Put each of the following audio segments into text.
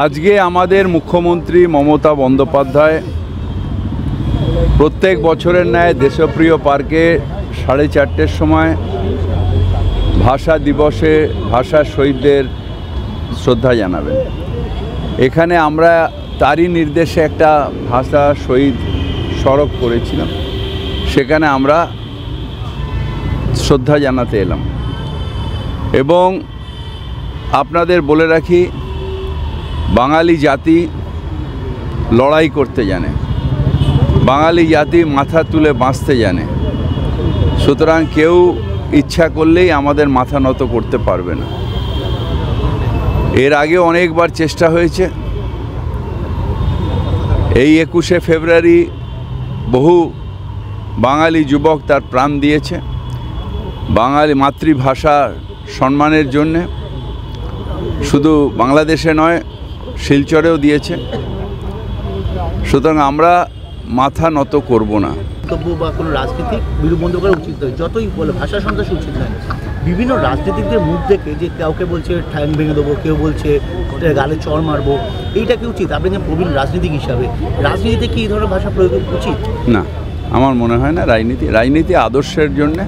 আজকে আমাদের মুখ্যমন্ত্রী মমতা বন্দ্যোপাধ্যায় প্রত্যেক বছরের ন্যায় দেশপ্রিয় পার্কে 4:30টার সময় ভাষা দিবসে ভাষা শহীদদের শ্রদ্ধা জানাবেন। এখানে আমরা তারই নির্দেশে একটা ভাষা শহীদ স্মারক করেছিলাম, সেখানে আমরা শ্রদ্ধা জানাতে এলাম। এবং আপনাদের বলে রাখি, বাঙালি জাতি লড়াই করতে জানে, বাঙালি জাতি মাথা তুলে বাঁচতে জানে। সুতরাং কেউ ইচ্ছা করলেই আমাদের মাথা নত করতে পারবে না। এর আগে অনেকবার চেষ্টা হয়েছে। এই 21শে ফেব্রুয়ারি বহু বাঙালি যুবক তার প্রাণ দিয়েছে বাঙালি মাতৃভাষার সম্মানের জন্যে। শুধু বাংলাদেশে নয়, শিলচরেও দিয়েছে। সুতরাং আমরা মাথা নত করব না। বক্তব্য বা কোনো রাজনীতিক বিরূপ করা উচিত নয়, যতই বলে ভাষা সন্ত্রাস উচিত নয়। বিভিন্ন রাজনীতিকদের মুখ দেখে যে কাউকে বলছে ঠ্যাং ভেঙে দেবো, কেউ বলছে গালে চড় মারবো, এইটা কি উচিত? আপনি যে প্রবীণ রাজনীতিক হিসাবে, রাজনীতিতে কি এই ধরনের ভাষা প্রয়োগ উচিত? না, আমার মনে হয় না। রাজনীতি আদর্শের জন্যে,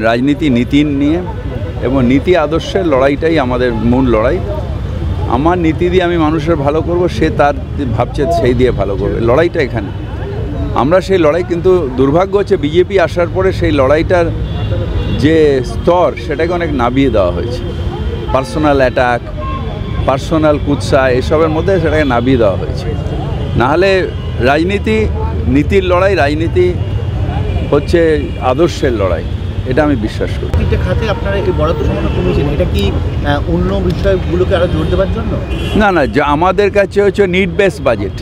রাজনীতি নীতি নিয়ে এবং নীতি আদর্শের লড়াইটাই আমাদের মূল লড়াই। আমার নীতি দিয়ে আমি মানুষের ভালো করব, সে তার ভাবছে সেই দিয়ে ভালো করবে, লড়াইটা এখানে। আমরা সেই লড়াই, কিন্তু দুর্ভাগ্য হচ্ছে বিজেপি আসার পরে সেই লড়াইটার যে স্তর সেটাকে অনেক নামিয়ে দেওয়া হয়েছে। পার্সোনাল অ্যাটাক, পার্সোনাল কুৎসা, এসবের মধ্যে সেটাকে নামিয়ে দেওয়া হয়েছে। নাহলে রাজনীতি নীতির লড়াই, রাজনীতি হচ্ছে আদর্শের লড়াই, এটা আমি বিশ্বাস করি। তিনটে খাতে আপনারা এই বরাদ্দ সামান্য কমিয়েছেন, এটা কি অন্য বিষয়গুলোকে আরও জোর দেওয়ার জন্য? না, যা আমাদের কাছে হচ্ছে নিড বেস বাজেট।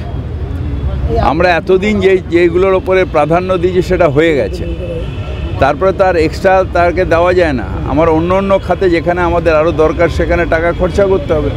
আমরা এতদিন যেগুলোর ওপরে প্রাধান্য দিয়েছি সেটা হয়ে গেছে, তারপরে তার এক্সট্রা তাকে দেওয়া যায় না। আমার অন্য খাতে যেখানে আমাদের আরও দরকার সেখানে টাকা খরচা করতে হবে।